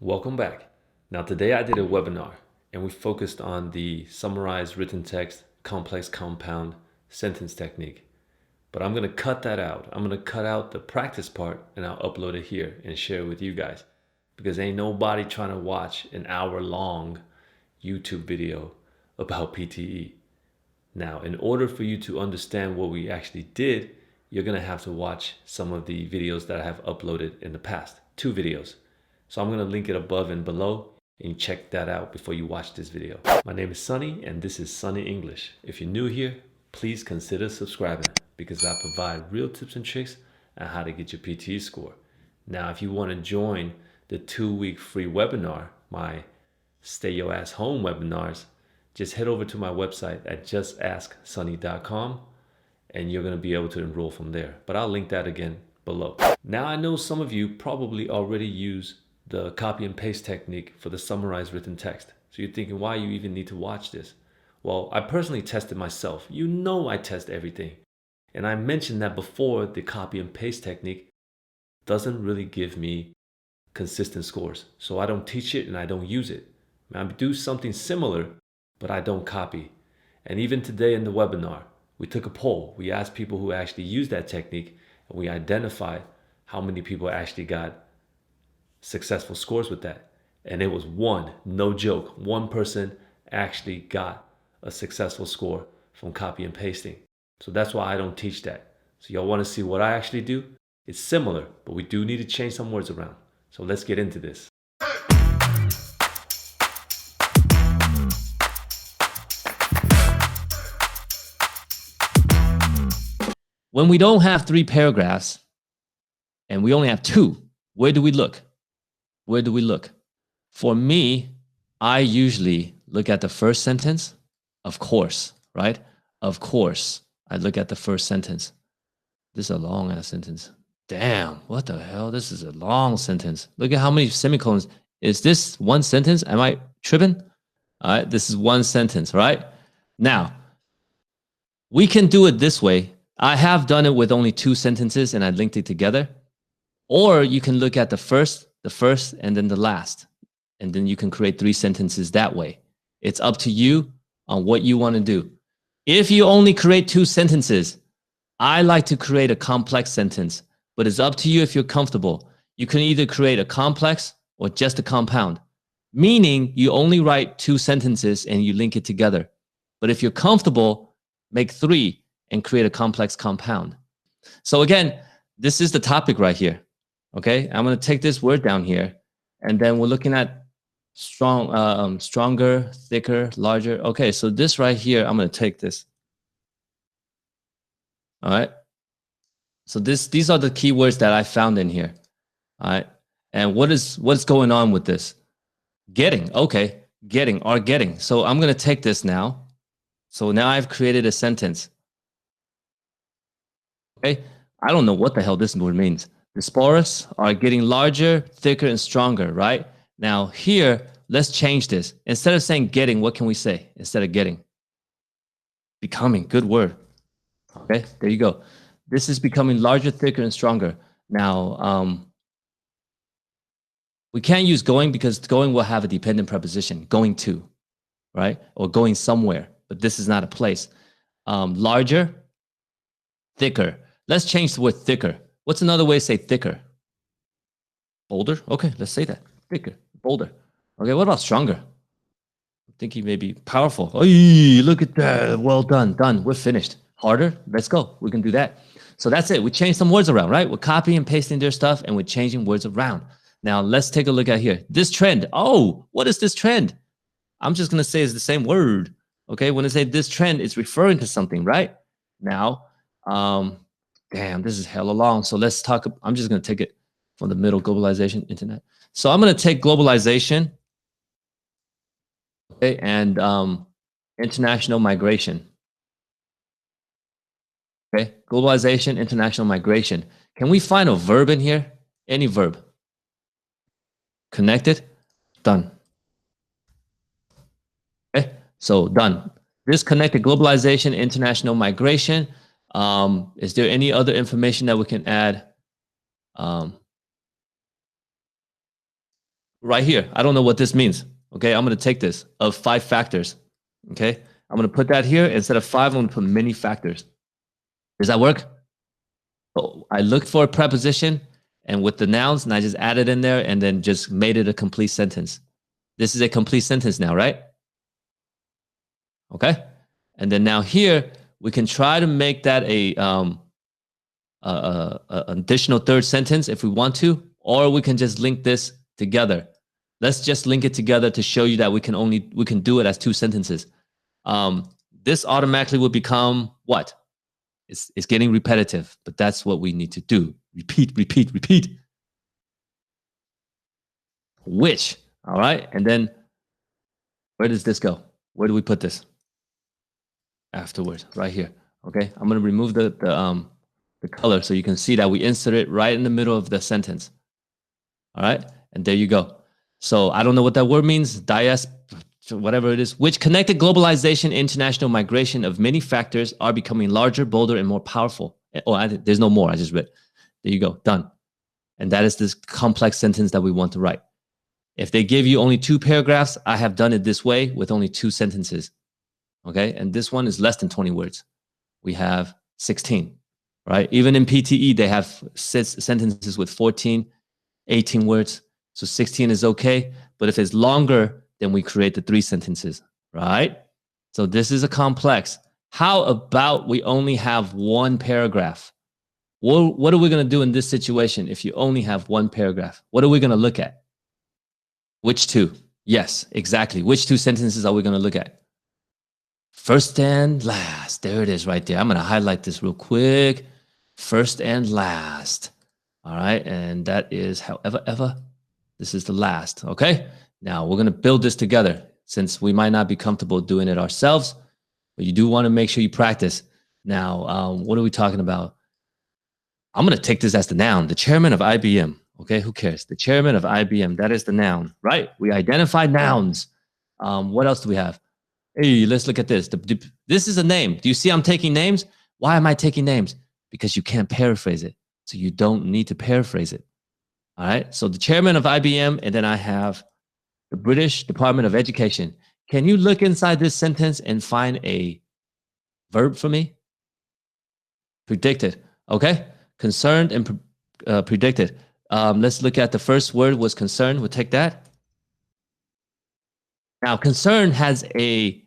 Welcome back. Now, today I did a webinar and we focused on the summarized written text, complex compound sentence technique. But I'm going to cut that out. I'm going to cut out the practice part and I'll upload it here and share it with you guys because ain't nobody trying to watch an hour-long YouTube video about PTE. Now, in order for you to understand what we actually did, you're going to have to watch some of the videos that I have uploaded in the past, 2 videos. So I'm going to link it above and below and you check that out before you watch this video. My name is Sonny and this is Sonny English. If you're new here, please consider subscribing because I provide real tips and tricks on how to get your PTE score. Now, if you want to join the 2-week free webinar, my Stay Your Ass Home webinars, just head over to my website at justasksonny.com and you're going to be able to enroll from there. But I'll link that again below. Now, I know some of you probably already use the copy and paste technique for the summarized written text. So you're thinking, why you even need to watch this? Well, I personally tested myself. You know I test everything. And I mentioned that before, the copy and paste technique doesn't really give me consistent scores. So I don't teach it and I don't use it. I do something similar, but I don't copy. And even today in the webinar, we took a poll. We asked people who actually use that technique and we identified how many people actually got successful scores with that. And it was one, no joke, one person actually got a successful score from copy and pasting. So that's why I don't teach that. So y'all want to see what I actually do? It's similar, but we do need to change some words around. So let's get into this. When we don't have 3 paragraphs and we only have 2, where do we look? Where do we look? For me, I usually look at the first sentence, of course, right? Of course, I look at the first sentence. This is a long ass sentence. Damn, what the hell? This is a long sentence. Look at how many semicolons. Is this one sentence? Am I tripping? All right, this is one sentence, right? Now, we can do it this way. I have done it with only 2 sentences and I linked it together. Or you can look at the first, and then the last. And then you can create 3 sentences that way. It's up to you on what you want to do. If you only create 2 sentences, I like to create a complex sentence, but it's up to you if you're comfortable. You can either create a complex or just a compound, meaning you only write 2 sentences and you link it together. But if you're comfortable, make 3 and create a complex compound. So again, this is the topic right here. Okay, I'm going to take this word down here, and then we're looking at stronger, thicker, larger. Okay, so this right here, I'm going to take this. All right. So these are the keywords that I found in here. All right. And what's going on with this? Getting. Okay, getting or getting. So I'm going to take this now. So now I've created a sentence. Okay, I don't know what the hell this word means. The spores are getting larger, thicker, and stronger, right? Now here, let's change this. Instead of saying getting, what can we say instead of getting? Becoming, good word. Okay, there you go. This is becoming larger, thicker, and stronger. Now, we can't use going because going will have a dependent preposition, going to, right? Or going somewhere, but this is not a place. Larger, thicker. Let's change the word thicker. What's another way to say thicker? Bolder? Okay, let's say that. Thicker, bolder. Okay, what about stronger? I think he may be powerful. Oh, look at that. Well done, done. We're finished. Harder? Let's go. We can do that. So that's it. We changed some words around, right? We're copying and pasting their stuff and we're changing words around. Now, let's take a look at here. This trend. Oh, what is this trend? I'm just going to say it's the same word. Okay, when I say this trend, it's referring to something, right? Now, damn, this is hella long. So let's talk. I'm just going to take it from the middle, globalization, internet. So I'm going to take globalization, okay, and international migration. Okay, globalization, international migration. Can we find a verb in here? Any verb. Connected, done. Okay, so done. This connected globalization, international migration. Is there any other information that we can add? right here. I don't know what this means. Okay, I'm going to take this of 5 factors. Okay, I'm going to put that here. Instead of 5, I'm going to put many factors. Does that work? So I looked for a preposition and with the nouns, and I just added in there and then just made it a complete sentence. This is a complete sentence now, right? Okay. And then now here, we can try to make that a additional third sentence if we want to, or we can just link this together. Let's just link it together to show you that we can do it as 2 sentences. This automatically will become what? It's getting repetitive, but that's what we need to do. Repeat, repeat, repeat. Which, all right? And then where does this go? Where do we put this? Afterwards, right here. Okay, I'm gonna remove the color so you can see that we insert it right in the middle of the sentence. All right, and there you go. So I don't know what that word means, whatever it is, which connected globalization, international migration of many factors are becoming larger, bolder, and more powerful. Oh, there's no more, I just read. There you go, done. And that is this complex sentence that we want to write. If they give you only 2 paragraphs, I have done it this way with only 2 sentences. Okay, and this one is less than 20 words. We have 16, right? Even in PTE, they have sentences with 14, 18 words. So 16 is okay. But if it's longer, then we create the 3 sentences, right? So this is a complex. How about we only have 1 paragraph? What are we going to do in this situation if you only have 1 paragraph? What are we going to look at? Which 2? Yes, exactly. Which 2 sentences are we going to look at? First and last. There it is right there. I'm going to highlight this real quick. First and last. All right. And that is however, ever. This is the last. Okay. Now we're going to build this together since we might not be comfortable doing it ourselves, but you do want to make sure you practice. Now, what are we talking about? I'm going to take this as the noun, the chairman of IBM. Okay. Who cares? The chairman of IBM. That is the noun, right? We identified nouns. What else do we have? Hey, let's look at this. This is a name. Do you see I'm taking names? Why am I taking names? Because you can't paraphrase it. So you don't need to paraphrase it. All right. So the chairman of IBM, and then I have the British Department of Education. Can you look inside this sentence and find a verb for me? Predicted. Okay. Concerned and predicted. Let's look at the first word was concerned. We'll take that. Now, concern has a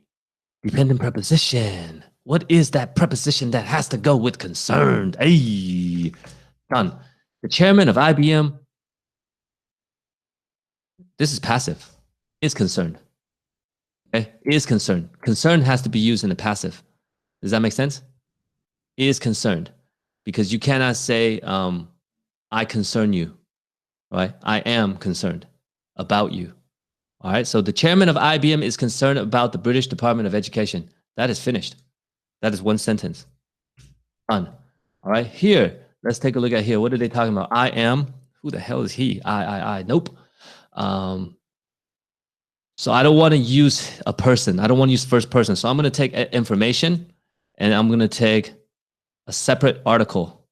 dependent preposition. What is that preposition that has to go with concerned? Hey, done. The chairman of IBM, this is passive, is concerned. Okay, is concerned. Concerned has to be used in the passive. Does that make sense? Is concerned. Because you cannot say, I concern you, right? I am concerned about you. All right, so the chairman of IBM is concerned about the British Department of Education. That is finished. That is 1 sentence. Done. All right, here, let's take a look at here. What are they talking about? I am. Who the hell is he? I. Nope. So I don't want to use a person. I don't want to use first person. So I'm going to take information and I'm going to take a separate article.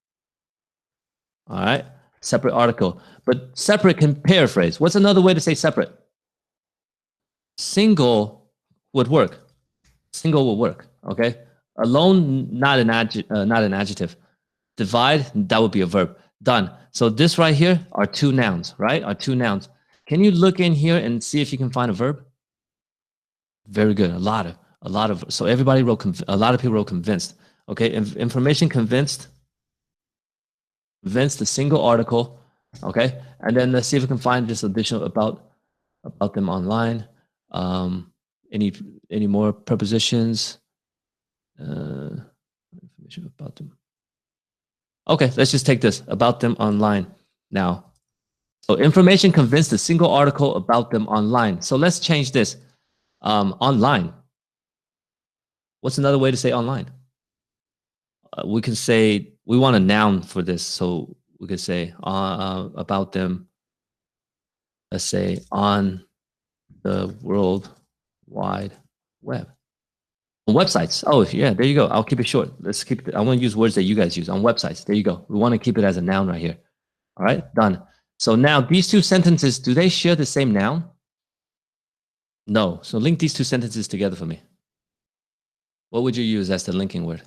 All right, separate article. But separate can paraphrase. What's another way to say separate? Single would work. Single will work. Okay. Alone, not an adjective. Divide, that would be a verb. Done. So this right here are 2 nouns, right? Are 2 nouns. Can you look in here and see if you can find a verb? Very good. A lot of. So everybody wrote. A lot of people wrote convinced. Okay. Information convinced. Convinced the single article. Okay. And then let's see if we can find just additional about them online. Any more prepositions? Information about them. Okay, let's just take this about them online now. So information convinced a single article about them online. So let's change this. Online. What's another way to say online? We can say we want a noun for this, so we could say about them. Let's say on the World Wide Web. On websites. Oh, yeah, there you go. I'll keep it short. Let's keep it. I want to use words that you guys use on websites. There you go. We want to keep it as a noun right here. All right, done. So now these two sentences, do they share the same noun? No. So link these two sentences together for me. What would you use as the linking word?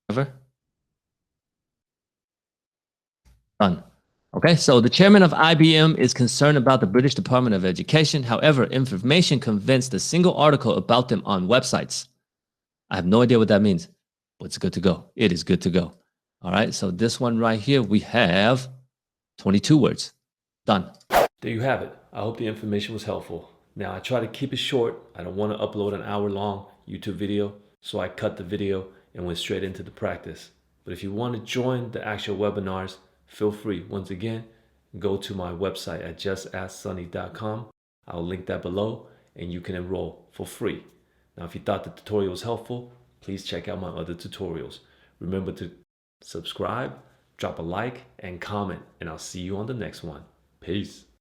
Ever? Done. Okay, so the chairman of IBM is concerned about the British Department of Education. However, information convinced a single article about them on websites. I have no idea what that means, but it's good to go. It is good to go. All right, so this one right here, we have 22 words. Done. There you have it. I hope the information was helpful. Now I try to keep it short. I don't want to upload an hour-long YouTube video, so I cut the video and went straight into the practice. But if you want to join the actual webinars, feel free. Once again, go to my website at justaskSonny.com. I'll link that below and you can enroll for free. Now, if you thought the tutorial was helpful, please check out my other tutorials. Remember to subscribe, drop a like, and comment, and I'll see you on the next one. Peace.